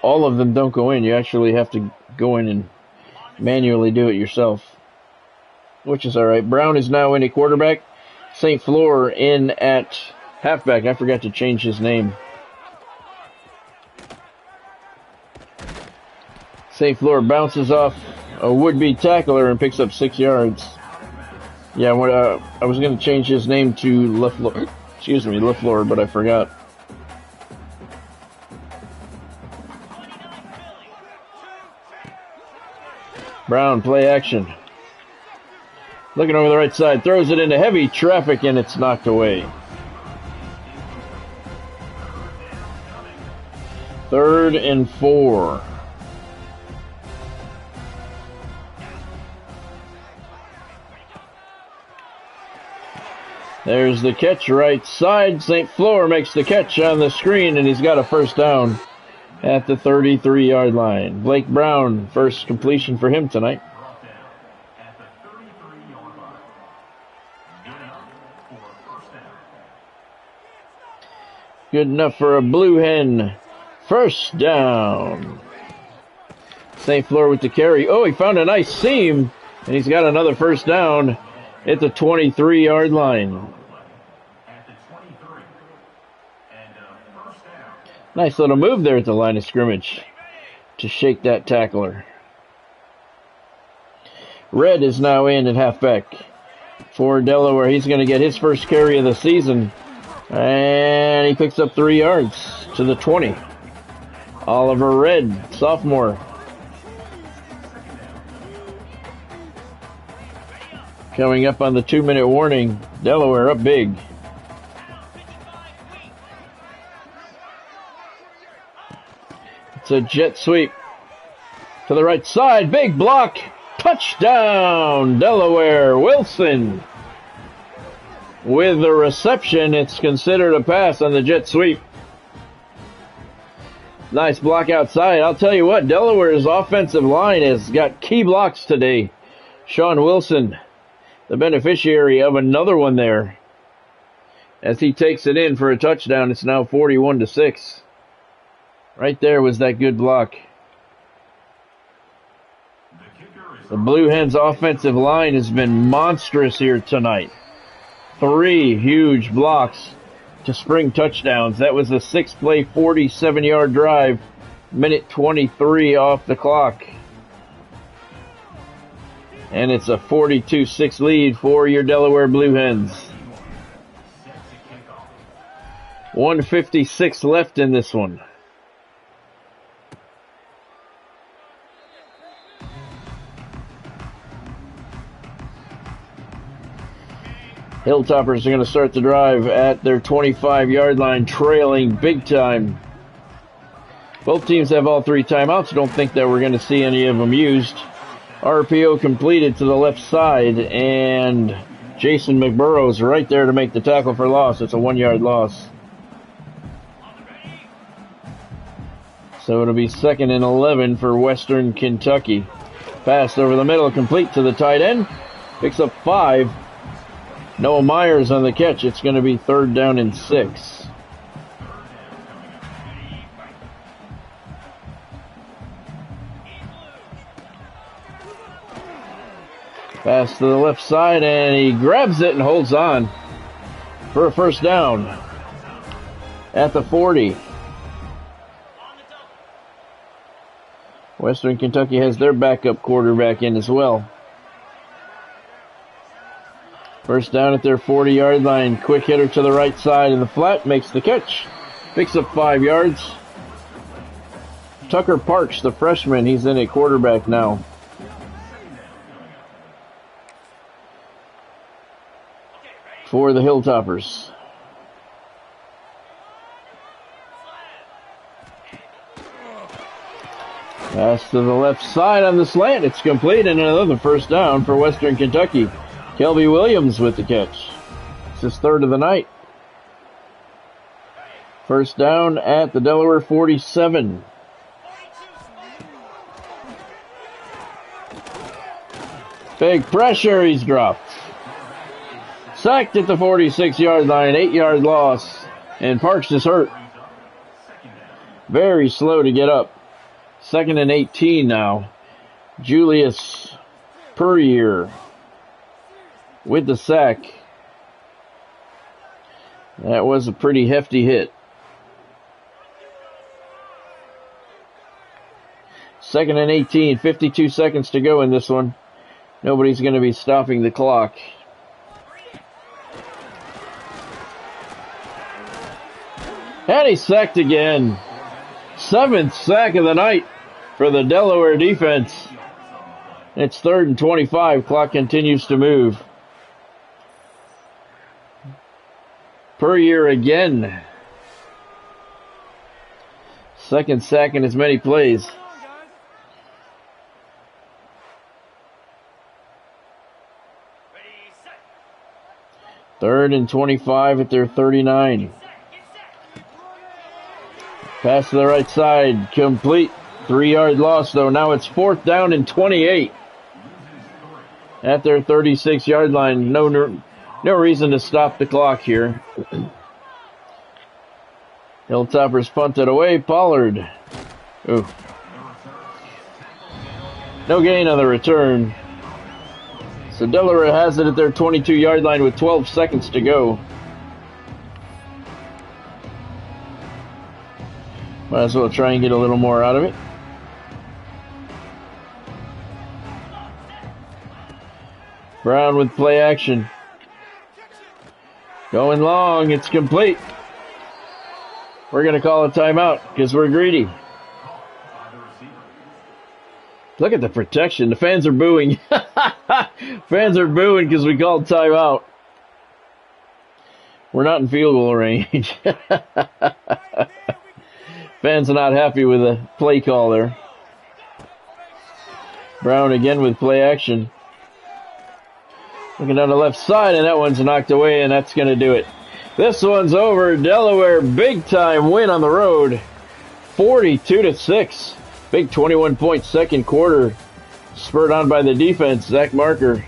all of them don't go in. You actually have to go in and manually do it yourself, which is all right. Brown is now in at quarterback. St. Fleur in at halfback. I forgot to change his name. St. Fleur bounces off a would-be tackler and picks up 6 yards. Yeah, I was going to change his name to LaFleur, but I forgot. Brown, play action. Looking over the right side, throws it into heavy traffic, and it's knocked away. 3rd and 4. There's the catch right side. St. Fleur makes the catch on the screen, and he's got a first down at the 33-yard line. Blake Brown, first completion for him tonight. Good enough for a Blue Hen. First down. St. Fleur with the carry. Oh, he found a nice seam, and he's got another first down at the 23-yard line. Nice little move there at the line of scrimmage to shake that tackler. Red is now in at halfback for Delaware. He's going to get his first carry of the season, and he picks up 3 yards to the 20. Oliver Red, sophomore. Coming up on the 2-minute warning. Delaware up big. It's a jet sweep to the right side. Big block. Touchdown, Delaware. Wilson with the reception. It's considered a pass on the jet sweep. Nice block outside. I'll tell you what, Delaware's offensive line has got key blocks today. Sean Wilson, the beneficiary of another one there, as he takes it in for a touchdown. It's now 41-6. Right there was that good block. The Blue Hens offensive line has been monstrous here tonight. 3 huge blocks to spring touchdowns. That was a 6-play, 47-yard drive. Minute 23 off the clock. And it's a 42-6 lead for your Delaware Blue Hens. 1:56 left in this one. Hilltoppers are going to start the drive at their 25-yard line, trailing big time. Both teams have all 3 timeouts. Don't think that we're going to see any of them used. RPO completed to the left side, and Jason McBurrow's right there to make the tackle for loss. It's a 1-yard loss. So it'll be 2nd and 11 for Western Kentucky. Pass over the middle, complete to the tight end. Picks up 5. Noah Myers on the catch. It's going to be 3rd down and 6. Pass to the left side, and he grabs it and holds on for a first down at the 40. Western Kentucky has their backup quarterback in as well. First down at their 40-yard line. Quick hitter to the right side in the flat. Makes the catch. Picks up 5 yards. Tucker Parks, the freshman, he's in at quarterback now. For the Hilltoppers. Pass to the left side on the slant. It's complete, and another first down for Western Kentucky. Kelby Williams with the catch. It's his third of the night. First down at the Delaware 47. Big pressure, he's dropped. Sacked at the 46-yard line, 8-yard loss, and Parks is hurt. Very slow to get up. 2nd and 18 now. Julius Puryear with the sack. That was a pretty hefty hit. 2nd and 18, 52 seconds to go in this one. Nobody's going to be stopping the clock. And he's sacked again. 7th sack of the night for the Delaware defense. It's 3rd and 25. Clock continues to move. Puryear again. 2nd sack in as many plays. Third and 25 at their 39. Pass to the right side, complete. 3-yard loss, though. Now it's 4th down and 28. At their 36-yard line. No reason to stop the clock here. Hilltoppers punted away. Pollard. Ooh. No gain on the return. So Delaware has it at their 22-yard line with 12 seconds to go. Might as well try and get a little more out of it. Brown with play action. Going long, it's complete. We're going to call a timeout because we're greedy. Look at the protection. The fans are booing. Fans are booing because we called timeout. We're not in field goal range. Fans are not happy with the play call there. Brown again with play action. Looking down the left side, and that one's knocked away, and that's going to do it. This one's over. Delaware, big-time win on the road. 42-6. Big 21-point second quarter. Spurred on by the defense. Zach Marker,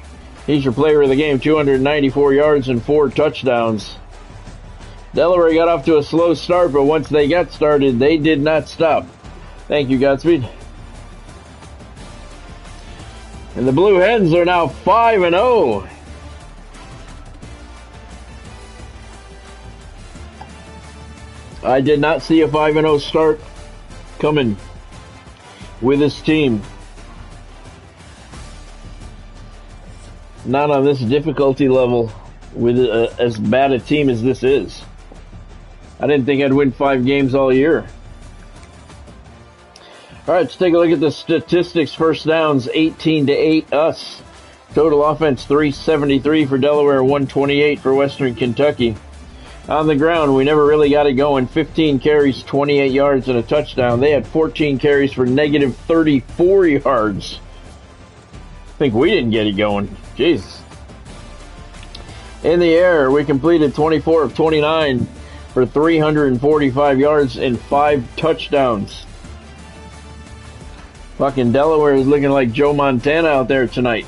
he's your player of the game. 294 yards and 4 touchdowns. Delaware got off to a slow start, but once they got started, they did not stop. Thank you, Godspeed. And the Blue Hens are now 5-0. I did not see a 5-0 start coming with this team. Not on this difficulty level with as bad a team as this is. I didn't think I'd win 5 games all year. All right, let's take a look at the statistics. First downs, 18-8 us. Total offense, 373 for Delaware, 128 for Western Kentucky. On the ground, we never really got it going. 15 carries, 28 yards, and a touchdown. They had 14 carries for negative 34 yards. I think we didn't get it going. Jeez. In the air, we completed 24 of 29 for 345 yards and 5 touchdowns. Fucking Delaware is looking like Joe Montana out there tonight.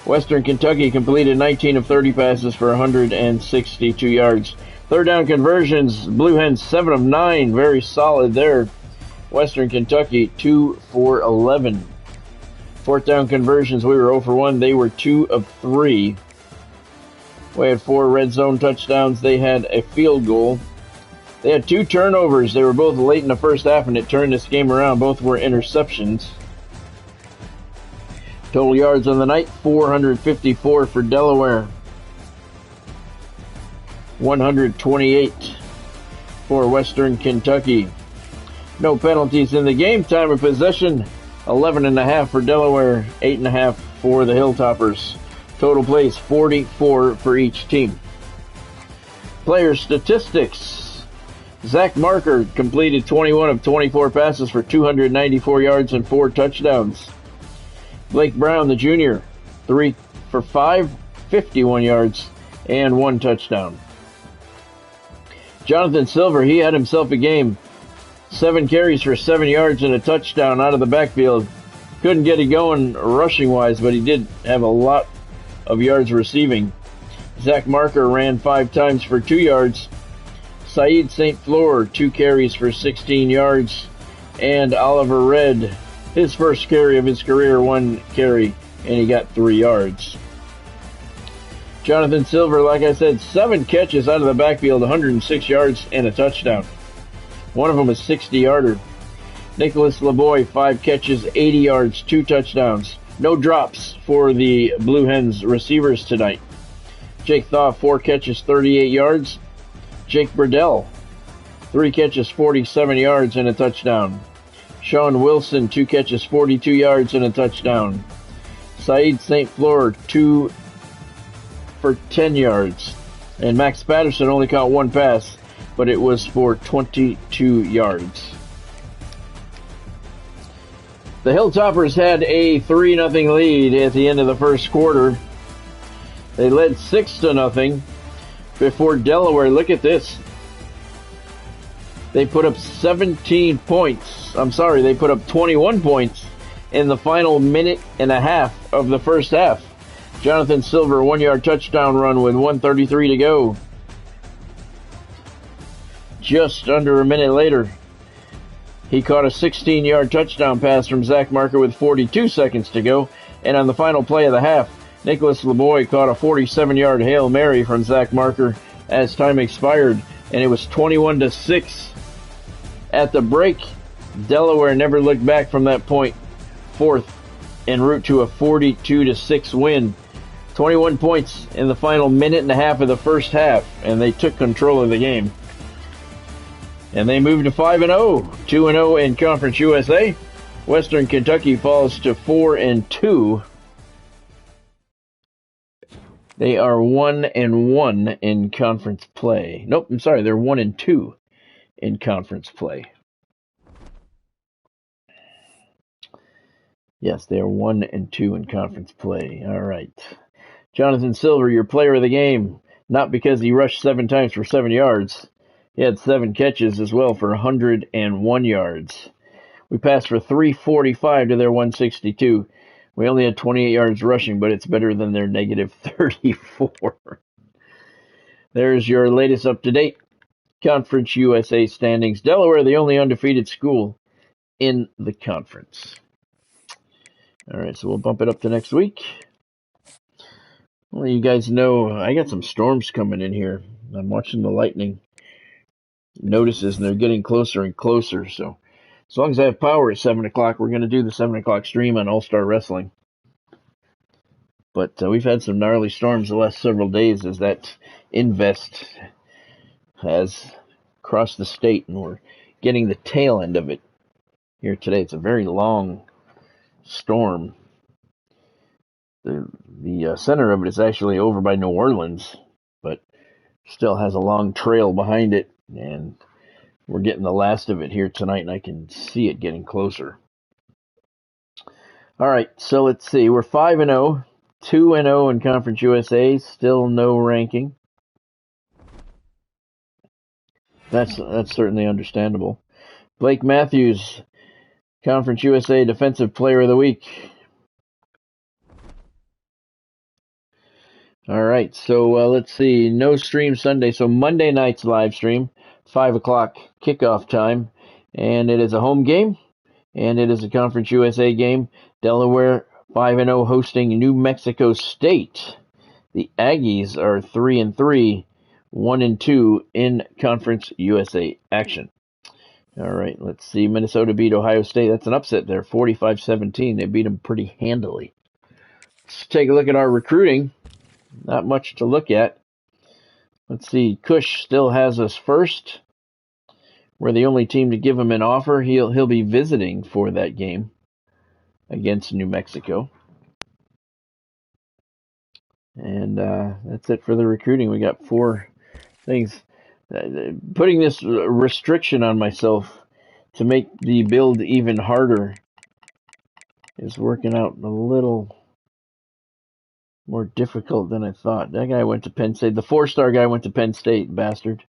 Western Kentucky completed 19 of 30 passes for 162 yards. Third down conversions, Blue Hens 7 of 9, very solid there. Western Kentucky 2 for 11. Fourth down conversions, we were 0 for 1, they were 2 of 3. We had 4 red zone touchdowns, they had a field goal. They had 2 turnovers, they were both late in the first half and it turned this game around, both were interceptions. Total yards on the night, 454 for Delaware. 128 for Western Kentucky. No penalties in the game. Time of possession, 11.5 for Delaware, 8.5 for the Hilltoppers. Total plays, 44 for each team. Player statistics. Zach Marker completed 21 of 24 passes for 294 yards and 4 touchdowns. Blake Brown, the junior, 3 for 5, 51 yards and 1 touchdown. Jonathan Silver, he had himself a game. 7 carries for 7 yards and a touchdown out of the backfield. Couldn't get it going rushing-wise, but he did have a lot of yards receiving. Zach Marker ran 5 times for 2 yards. Saeed St. Fleur, 2 carries for 16 yards. And Oliver Red, his first carry of his career, 1 carry, and he got 3 yards. Jonathan Silver, like I said, 7 catches out of the backfield, 106 yards and a touchdown. One of them a 60-yarder. Nicholas LeBoy, 5 catches, 80 yards, 2 touchdowns. No drops for the Blue Hens receivers tonight. Jake Thaw, 4 catches, 38 yards. Jake Burdell, 3 catches, 47 yards and a touchdown. Sean Wilson, 2 catches, 42 yards and a touchdown. Saeed St. Fleur, 2 for 10 yards. And Max Patterson only caught 1 pass, but it was for 22 yards. The Hilltoppers had a 3-0 lead at the end of the first quarter. They led 6-0 before Delaware. Look at this. They put up 17 points. They put up 21 points in the final minute and a half of the first half. Jonathan Silver, 1-yard touchdown run with 1:33 to go. Just under a minute later, he caught a 16-yard touchdown pass from Zach Marker with 42 seconds to go. And on the final play of the half, Nicholas LeBoy caught a 47-yard Hail Mary from Zach Marker as time expired, and it was 21-6. At the break, Delaware never looked back from that point forth en route to a 42-6 win. 21 points in the final minute and a half of the first half, and they took control of the game. And they moved to 5-0, 2-0 in Conference USA. Western Kentucky falls to 4-2. They are 1-1 in conference play. Nope, I'm sorry, they're 1-2 in conference play. Yes, they are 1-2 in conference play. All right. Jonathan Silver, your player of the game, not because he rushed 7 times for 7 yards. He had 7 catches as well for 101 yards. We passed for 345 to their 162. We only had 28 yards rushing, but it's better than their negative 34. There's your latest up-to-date Conference USA standings. Delaware, the only undefeated school in the conference. All right, so we'll bump it up to next week. Well, you guys know I got some storms coming in here. I'm watching the lightning notices, and they're getting closer and closer. So as long as I have power at 7 o'clock, we're going to do the 7 o'clock stream on All-Star Wrestling. But we've had some gnarly storms the last several days as that invest has crossed the state, and we're getting the tail end of it here today. It's a very long storm. The center of it is actually over by New Orleans, but still has a long trail behind it, and we're getting the last of it here tonight, and I can see it getting closer. All right, so let's see. We're 5-0, 2-0 in Conference USA, still no ranking. That's certainly understandable. Blake Matthews, Conference USA Defensive Player of the Week. All right, so let's see. No stream Sunday, so Monday night's live stream, 5 o'clock kickoff time, and it is a home game, and it is a Conference USA game. Delaware 5-0 hosting New Mexico State. The Aggies are 3-3, 1-2 in Conference USA action. All right, let's see. Minnesota beat Ohio State. That's an upset there, 45-17. They beat them pretty handily. Let's take a look at our recruiting. Not much to look at. Let's see. Cush still has us first. We're the only team to give him an offer. He'll be visiting for that game against New Mexico. And that's it for the recruiting. We got 4 things. Putting this restriction on myself to make the build even harder is working out a little more difficult than I thought. That guy went to Penn State. The 4-star guy went to Penn State, bastard.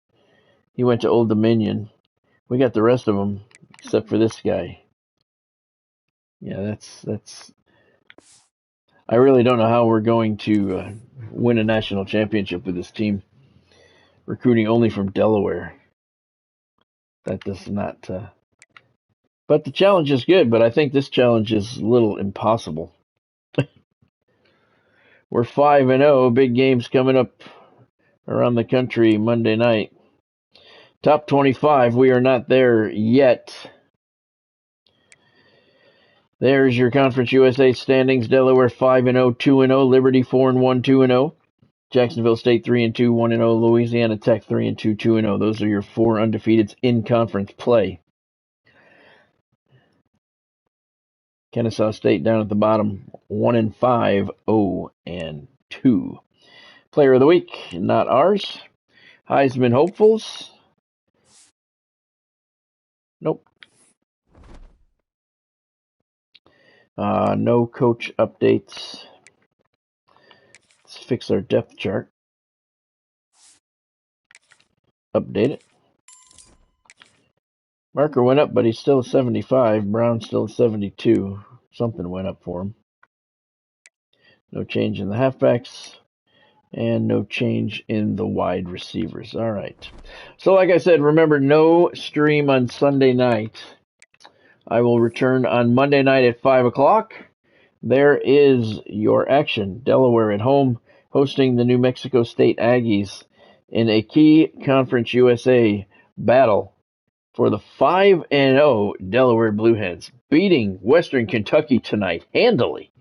He went to Old Dominion. We got the rest of them, except for this guy. Yeah, that's. I really don't know how we're going to win a national championship with this team. Recruiting only from Delaware. That does not. But the challenge is good, but I think this challenge is a little impossible. We're 5-0. Big games coming up around the country Monday night. Top 25, we are not there yet. There's your Conference USA standings. Delaware 5-0, 2-0. Liberty 4-1, 2-0. Jacksonville State 3-2, 1-0. Louisiana Tech 3-2, 2-0. Those are your 4 undefeateds in conference play. Kennesaw State down at the bottom, 1-5, 0-2. Player of the week, not ours. Heisman hopefuls. Nope. No coach updates. Let's fix our depth chart. Update it. Marker went up, but he's still 75. Brown's still 72. Something went up for him. No change in the halfbacks. And no change in the wide receivers. All right. So like I said, remember, no stream on Sunday night. I will return on Monday night at 5 o'clock. There is your action. Delaware at home, hosting the New Mexico State Aggies in a key Conference USA battle for the 5-0 Delaware Blue Hens, beating Western Kentucky tonight handily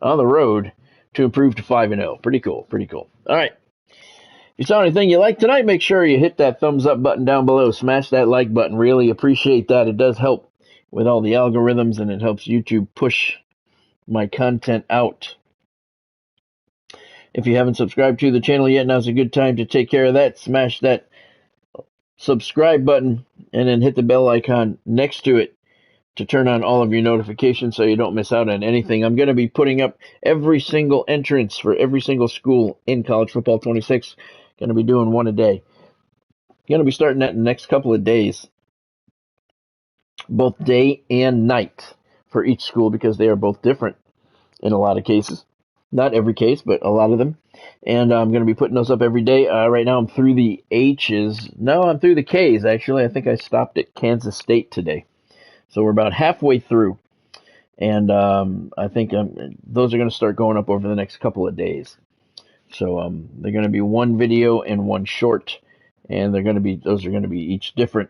on the road to improve to 5-0. Pretty cool, pretty cool. All right. If you saw anything you liked tonight, make sure you hit that thumbs up button down below. Smash that like button. Really appreciate that. It does help with all the algorithms, and it helps YouTube push my content out. If you haven't subscribed to the channel yet, now's a good time to take care of that. Smash that subscribe button and then hit the bell icon next to it to turn on all of your notifications so you don't miss out on anything. I'm going to be putting up every single entrance for every single school in College Football 26. Going to be doing one a day. Going to be starting that in the next couple of days, both day and night for each school, because they are both different in a lot of cases. Not every case, but a lot of them. And I'm going to be putting those up every day. Right now I'm through the H's. No, I'm through the K's, actually. I think I stopped at Kansas State today. So we're about halfway through. And I think those are going to start going up over the next couple of days. So they're going to be one video and one short. And those are going to be each different.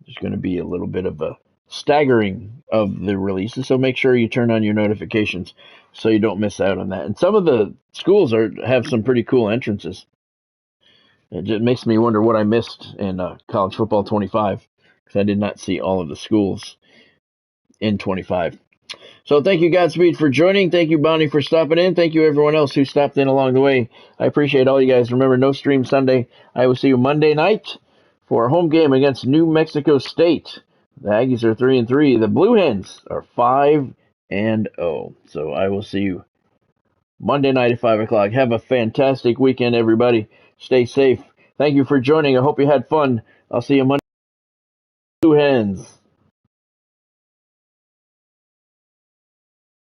There's going to be a little bit of a staggering of the releases, so make sure you turn on your notifications so you don't miss out on that. And some of the schools have some pretty cool entrances. It just makes me wonder what I missed in College Football 25, because I did not see all of the schools in 25. So thank you, Godspeed, for joining. Thank you, Bonnie, for stopping in. Thank you, everyone else who stopped in along the way. I appreciate all you guys. Remember, no stream Sunday. I will see you Monday night for a home game against New Mexico State. The Aggies are 3-3. The Blue Hens are 5-0. So I will see you Monday night at 5 o'clock. Have a fantastic weekend, everybody. Stay safe. Thank you for joining. I hope you had fun. I'll see you Monday. Blue Hens.